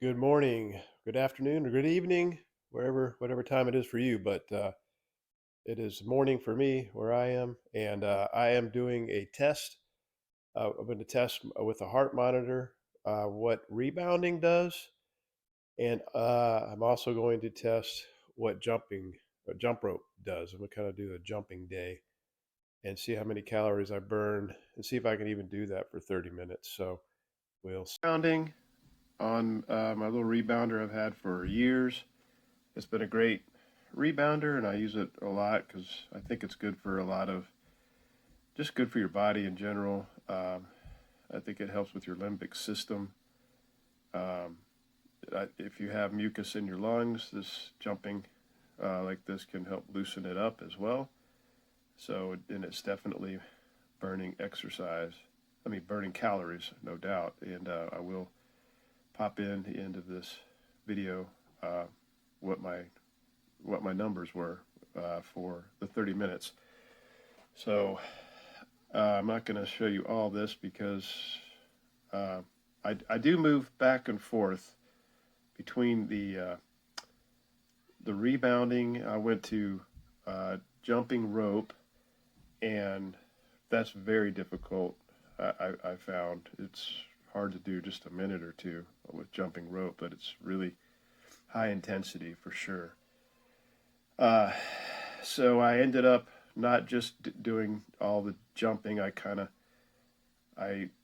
Good morning, good afternoon, or good evening, whatever time it is for you. But it is morning for me where I am, and I am doing a test. I'm going to test with a heart monitor what rebounding does, and I'm also going to test what jump rope does. I'm going to kind of do a jumping day and see how many calories I burn, and see if I can even do that for 30 minutes. So we'll rebounding on my little rebounder I've had for years. It's been a great rebounder, and I use it a lot because I think it's good for a lot of just good for your body in general. I think it helps with your limbic system. Um, if you have mucus in your lungs, this jumping like this can help loosen it up as well. So, and it's definitely burning exercise. I mean, burning calories, no doubt. And I will pop in the end of this video uh, what my numbers were for the 30 minutes. So I'm not going to show you all this because uh, I do move back and forth between the rebounding. I went to jumping rope, and that's very difficult. I found it's hard to do just a minute or two with jumping rope, but it's really high intensity for sure. Uh, so I ended up not just doing all the jumping. I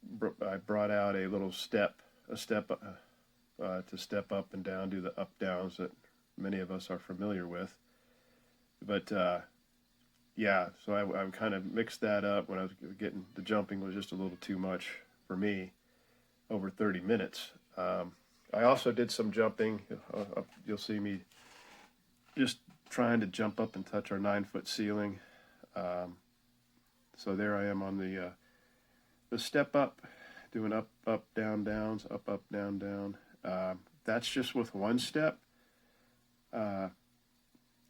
brought out a little a step to step up and down, do the up downs that many of us are familiar with. But yeah, so I kind of mixed that up when I was getting the jumping was just a little too much for me over 30 minutes. I also did some jumping. You'll see me just trying to jump up and touch our 9-foot ceiling. Um, so there I am on the step up, doing up, up, down, downs, up, down, down. That's just with one step. Uh,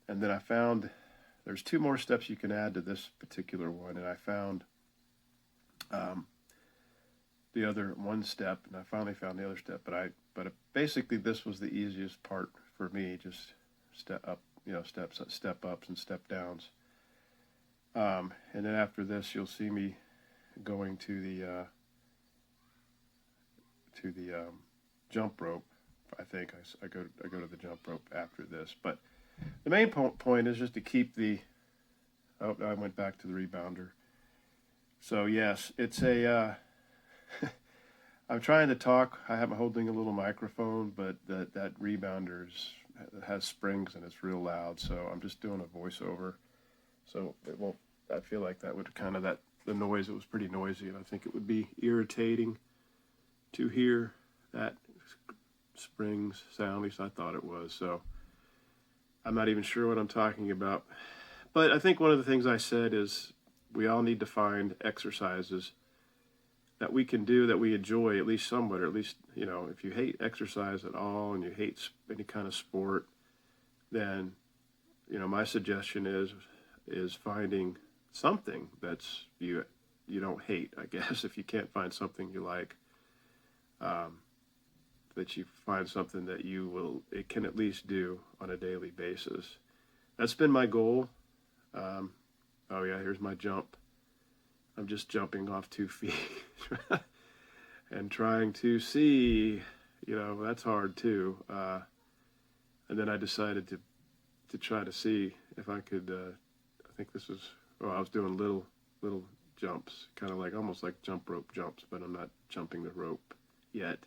and then I found there's two more steps you can add to this particular one. And I found um, the other one step, and I finally found the other step. But basically this was the easiest part for me, just step up, step ups and step downs. And then after this, you'll see me going to the jump rope. I think I go to the jump rope after this. But the main point is just to keep the. Oh, I went back to the rebounder. So yes, it's a. I'm trying to talk. I'm holding a little microphone, but that rebounder has springs and it's real loud. So I'm just doing a voiceover. So it won't. I feel like that would kind of that the noise. It was pretty noisy, and I think it would be irritating to hear that springs sound. At least I thought it was. So I'm not even sure what I'm talking about. But I think one of the things I said is we all need to find exercises that we can do that we enjoy at least somewhat, or at least, if you hate exercise at all and you hate any kind of sport, then, my suggestion is finding something that's you don't hate, I guess. If you can't find something you like, um, that you find something that it can at least do on a daily basis. That's been my goal. Um, oh yeah, here's my jump. I'm just jumping off 2 feet and trying to see, that's hard too. And then I decided to try to see if I could. I think this was. Oh, I was doing little jumps, kind of like almost like jump rope jumps, but I'm not jumping the rope yet.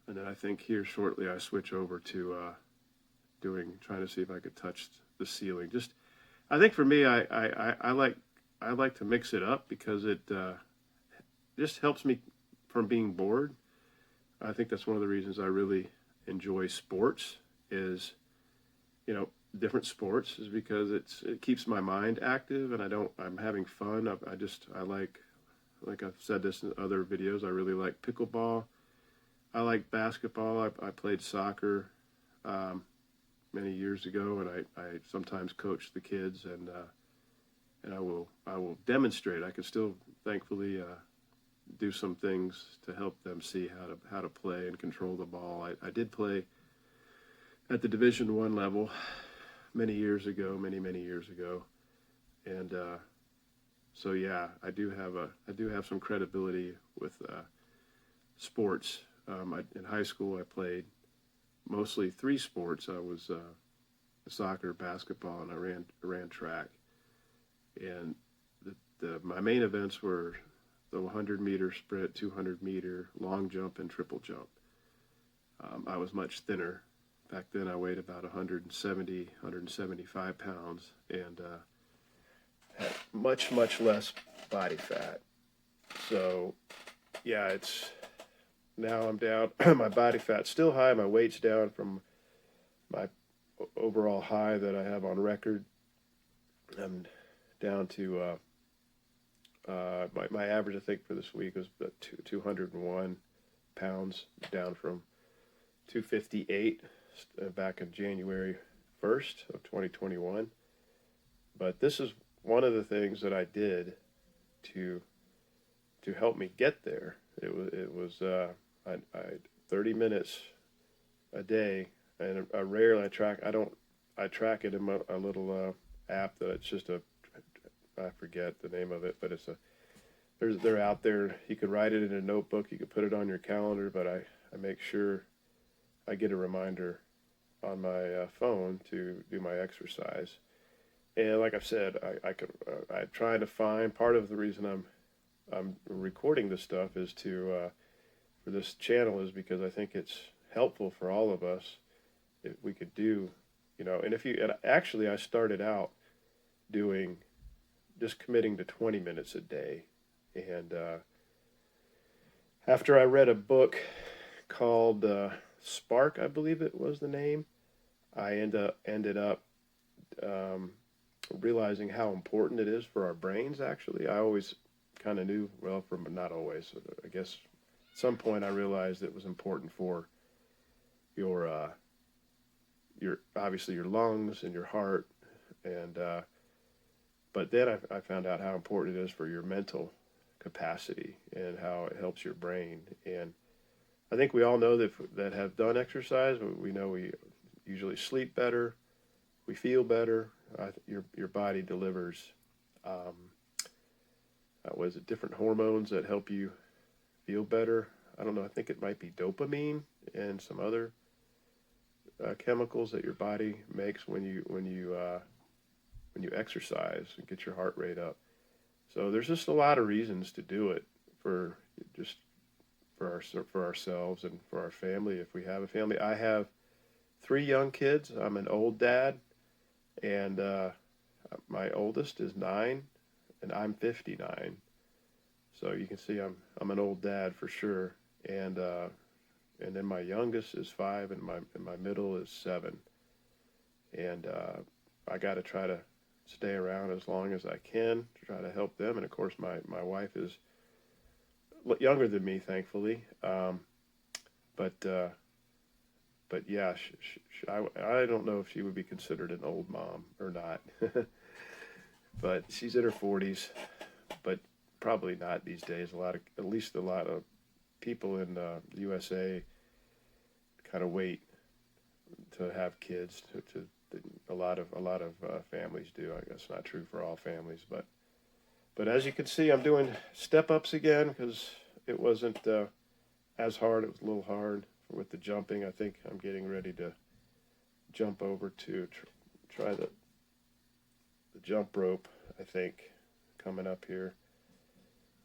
And then I think here shortly I switch over to trying to see if I could touch the ceiling. Just, I think for me, I like to mix it up because it just helps me from being bored. I think that's one of the reasons I really enjoy sports is, different sports is because it keeps my mind active and I'm having fun. I like I've said this in other videos, I really like pickleball. I like basketball. I played soccer many years ago, and I sometimes coach the kids, and I will demonstrate. I can still, thankfully, do some things to help them see how to play and control the ball. I did play at the Division I level many years ago, many years ago, and so yeah, I do have some credibility with sports. In high school, I played mostly three sports. I was soccer, basketball, and I ran track. And my main events were the 100-meter sprint, 200-meter, long jump, and triple jump. I was much thinner. Back then I weighed about 170, 175 pounds, and had much less body fat. So yeah, now I'm down. My body fat's still high. My weight's down from my overall high that I have on record. I'm down to my average, I think, for this week was about 201 pounds, down from 258 back in January 1st of 2021. But this is one of the things that I did to help me get there. It was 30 minutes a day, and I rarely track. I track it in a little app that it's just I forget the name of it, but they're out there. You could write it in a notebook. You could put it on your calendar, but I make sure I get a reminder on my phone to do my exercise. And like I've said, I try to find, part of the reason I'm recording this stuff is for this channel is because I think it's helpful for all of us if we could do, and actually I started out doing, just committing to 20 minutes a day. And after I read a book called Spark, I believe it was the name, I ended up realizing how important it is for our brains, actually. I always kind of knew, well, not always, I guess at some point I realized it was important for your obviously your lungs and your heart, and but then I found out how important it is for your mental capacity and how it helps your brain. And I think we all know that have done exercise, we know we usually sleep better, we feel better, your body delivers different hormones that help you feel better. I don't know, I think it might be dopamine and some other chemicals that your body makes when you exercise and get your heart rate up. So there's just a lot of reasons to do it for ourselves and for our family, if we have a family. I have 3 young kids. I'm an old dad, and my oldest is 9, and I'm 59. So you can see I'm an old dad for sure. And then my youngest is 5, and my middle is 7. And I got to try to stay around as long as I can to try to help them. And of course, my wife is younger than me, thankfully. But yeah, I don't know if she would be considered an old mom or not. But she's in her 40s, but probably not these days. At least a lot of people in the USA kind of wait to have kids. A lot of families do. I guess not true for all families, but as you can see, I'm doing step-ups again because it wasn't as hard. It was a little hard with the jumping. I think I'm getting ready to jump over to try the jump rope, I think, coming up here.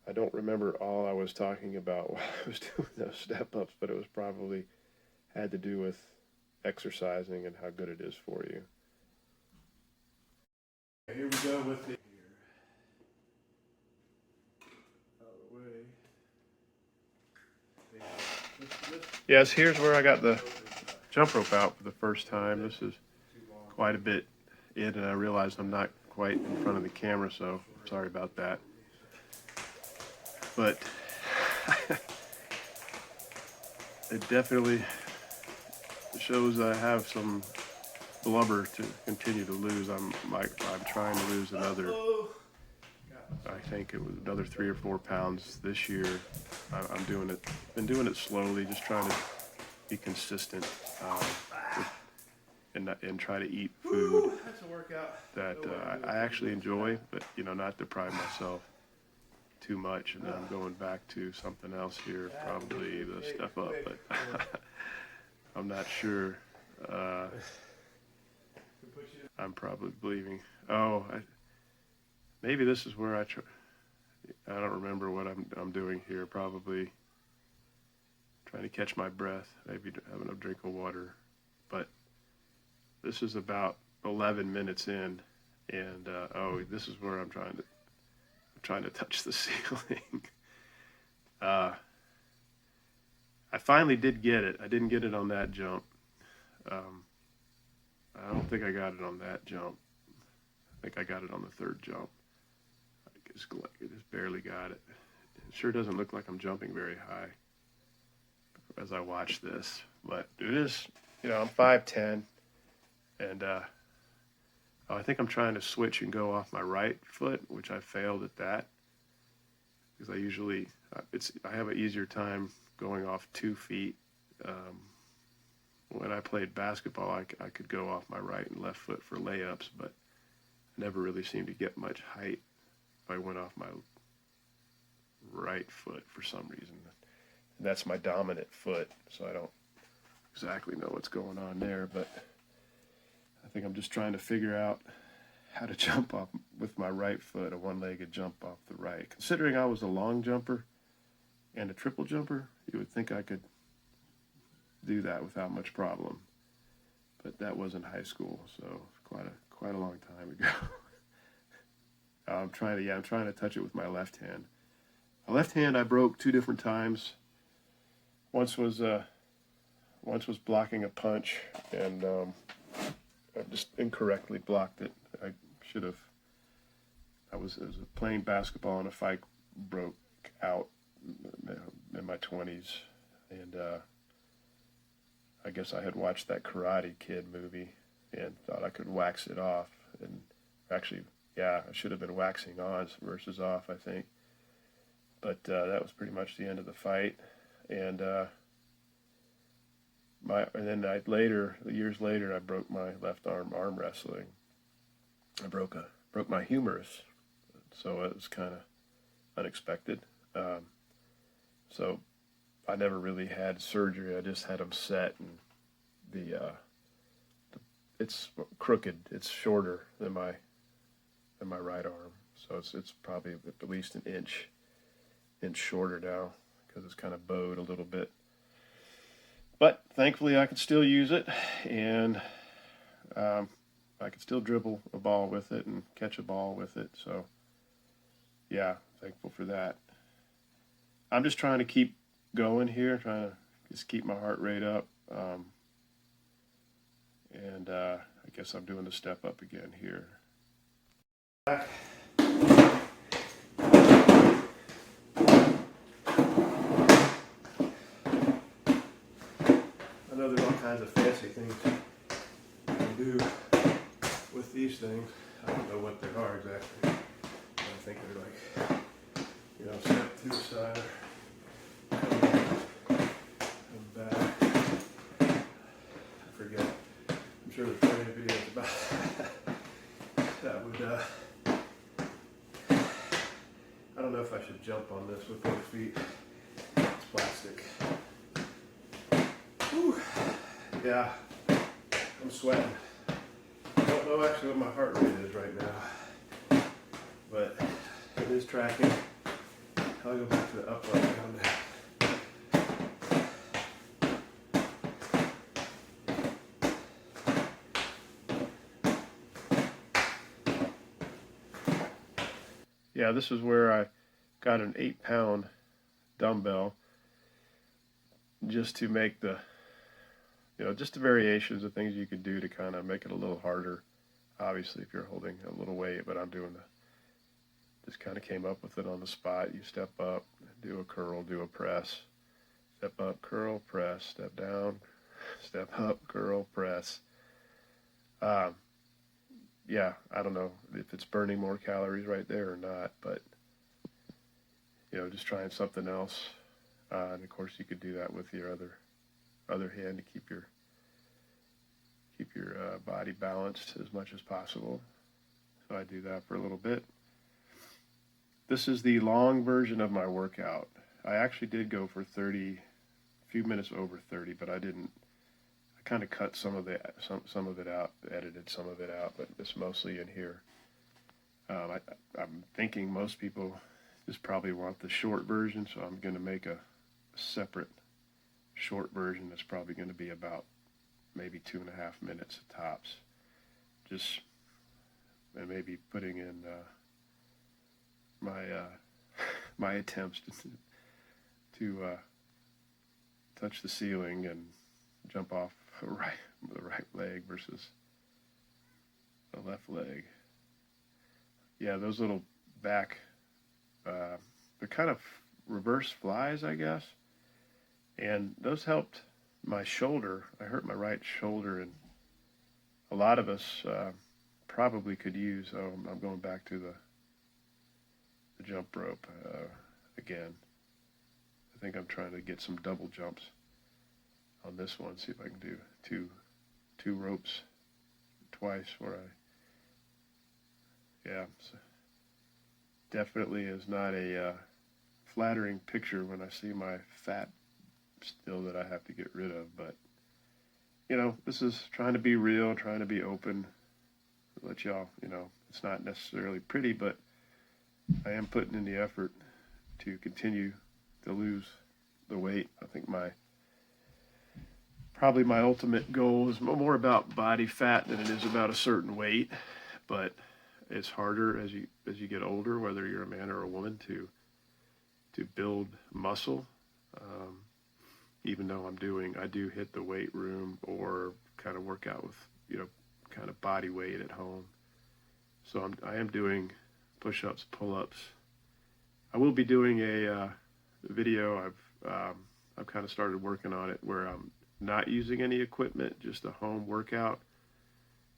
I don't remember all I was talking about while I was doing those step-ups, but it was probably had to do with exercising and how good it is for you. Here we go with the Yes, here's where I got the jump rope out for the first time. This is quite a bit in, and I realized I'm not quite in front of the camera, so sorry about that. But it definitely shows I have some blubber to continue to lose. I'm trying to lose I think it was another 3 or 4 pounds this year. I'm doing it, been doing it slowly, just trying to be consistent, with, and try to eat food That's a workout. that I actually enjoy, but not deprive myself too much. And then I'm going back to something else here, probably the step up, but I'm not sure. I'm probably believing. Oh, maybe this is where I don't remember what I'm doing here. Probably trying to catch my breath. Maybe having a drink of water. But this is about 11 minutes in, and oh, this is where I'm trying to touch the ceiling. I finally did get it. I didn't get it on that jump. I don't think I got it on that jump. I think I got it on the third jump. I just barely got it. It sure doesn't look like I'm jumping very high as I watch this, but it is, I'm 5'10", and I think I'm trying to switch and go off my right foot, which I failed at that, because I usually, I have an easier time going off 2 feet. When I played basketball, I could go off my right and left foot for layups, but I never really seemed to get much height if I went off my right foot for some reason. And that's my dominant foot, so I don't exactly know what's going on there, but I think I'm just trying to figure out how to jump off with my right foot, a one-legged jump off the right. Considering I was a long jumper and a triple jumper, you would think I could do that without much problem, but that was in high school, so quite a long time ago. I'm trying to touch it with my left hand. My left hand I broke 2 different times. Once was blocking a punch, and I just incorrectly blocked it. I should have. It was playing basketball, and a fight broke out in my 20s, and I guess I had watched that Karate Kid movie and thought I could wax it off. And actually, I should have been waxing on versus off, I think. But that was pretty much the end of the fight. And years later, I broke my left arm wrestling. I broke my humerus, so it was kind of unexpected. So I never really had surgery. I just had them set, and it's crooked. It's shorter than my right arm, so it's probably at least an inch shorter now, because it's kind of bowed a little bit. But thankfully, I can still use it, and I can still dribble a ball with it and catch a ball with it. So yeah, thankful for that. I'm just trying to keep going here, trying to just keep my heart rate up, and I guess I'm doing the step up again here. I know there's all kinds of fancy things you can do with these things. I don't know what they are exactly. I think they're like, step to the side, come back. I forget. I'm sure there's plenty of videos about that would. I don't know if I should jump on this with both feet. It's plastic. Whew. Yeah, I'm sweating. I don't know actually what my heart rate is right now, but it is tracking. I'll go back to the up, up, down, down. Yeah, this is where I got an 8-pound dumbbell just to make just the variations of things you could do to kind of make it a little harder. Obviously, if you're holding a little weight, but I'm doing just kind of came up with it on the spot. You step up, do a curl, do a press, step up, curl, press, step down, step up, curl, press. Yeah, I don't know if it's burning more calories right there or not, but just trying something else. And of course, you could do that with your other hand to keep your body balanced as much as possible. So I do that for a little bit. This is the long version of my workout. I actually did go for 30, a few minutes over 30, but I didn't. I kind of cut some of it out, edited some of it out, but it's mostly in here. I'm thinking most people just probably want the short version, so I'm going to make a separate short version that's probably going to be about maybe 2.5 minutes tops. Just and maybe putting in my my attempts to touch the ceiling and jump off the right leg versus the left leg. Yeah, those little back, they're kind of reverse flies, I guess. And those helped my shoulder. I hurt my right shoulder, and a lot of us probably could use, I'm going back to the jump rope again. I think I'm trying to get some double jumps on this one, see if I can do two ropes twice where so definitely is not a flattering picture when I see my fat still that I have to get rid of, but this is trying to be real, trying to be open, let y'all, it's not necessarily pretty, but I am putting in the effort to continue to lose the weight. I think probably my ultimate goal is more about body fat than it is about a certain weight, but it's harder as you get older, whether you're a man or a woman, to build muscle. Even though I do hit the weight room or kind of work out with kind of body weight at home. So I am doing push-ups, pull-ups. I will be doing a video. I've kind of started working on it where I'm not using any equipment, just a home workout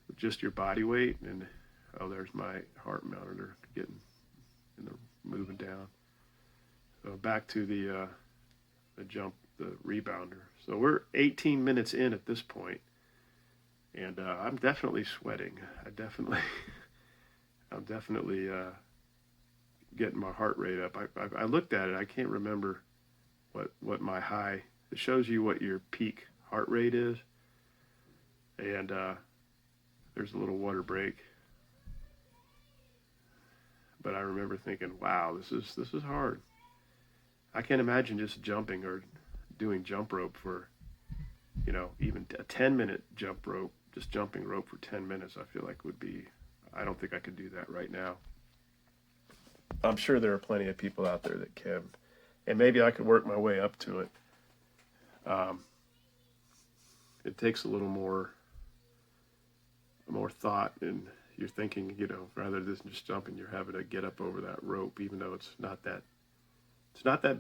with just your body weight. And there's my heart monitor moving down. So back to the jump, the rebounder. So we're 18 minutes in at this point, and I'm definitely sweating. I'm definitely getting my heart rate up. I looked at it. I can't remember what my high. It shows you what your peak heart rate is, and there's a little water break. But I remember thinking, wow, this is hard. I can't imagine just jumping or doing jump rope for, even a 10-minute jump rope, just jumping rope for 10 minutes, I feel like I don't think I could do that right now. I'm sure there are plenty of people out there that can, and maybe I could work my way up to it. It takes a little more thought, and you're thinking, rather than just jumping, you're having to get up over that rope, even though it's not that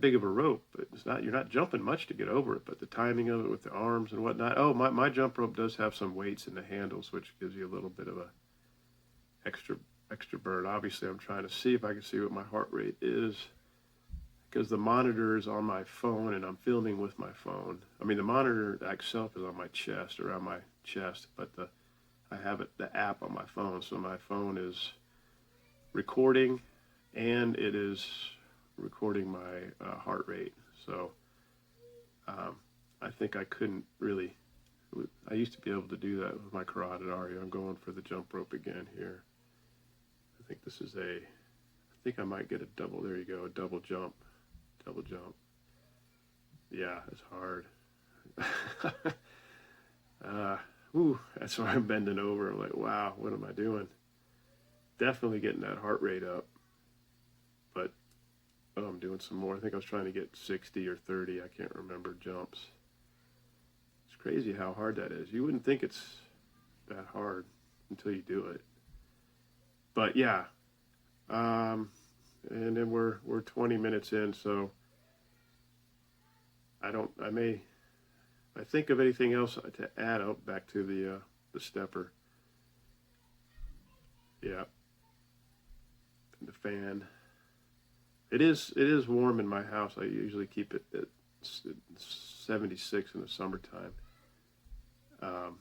big of a rope, but you're not jumping much to get over it, but the timing of it with the arms and whatnot. Oh, my jump rope does have some weights in the handles, which gives you a little bit of a extra burn. Obviously, I'm trying to see if I can see what my heart rate is, because the monitor is on my phone and I'm filming with my phone. I mean, the monitor itself is on my chest, around my chest, but I have the app on my phone, so my phone is recording and it is recording my heart rate. So I think I couldn't really. I used to be able to do that with my carotid artery. I'm going for the jump rope again here. I think this is I think I might get a double. There you go, a double jump. Yeah, it's hard. That's why I'm bending over. I'm like, wow, what am I doing? Definitely getting that heart rate up. But I'm doing some more. I think I was trying to get 60 or 30. I can't remember jumps. It's crazy how hard that is. You wouldn't think it's that hard until you do it. But yeah. And then we're 20 minutes in, so I think of anything else to add. Back to the stepper. Yeah. And the fan. It is warm in my house. I usually keep it at 76 in the summertime. Um,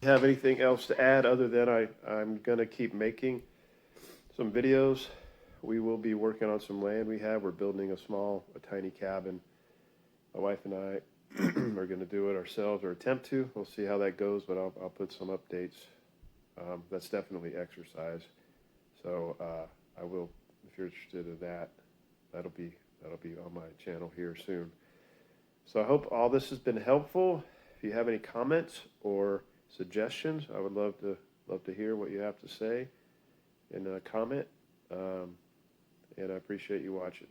have anything else to add other than I'm gonna keep making some videos. We will be working on some land we have. We're building a tiny cabin. My wife and I are gonna do it ourselves or attempt to. We'll see how that goes, but I'll put some updates. That's definitely exercise. So I will, if you're interested in that, that'll be on my channel here soon. So I hope all this has been helpful. If you have any comments or suggestions, I would love to hear what you have to say in a comment. And I appreciate you watching.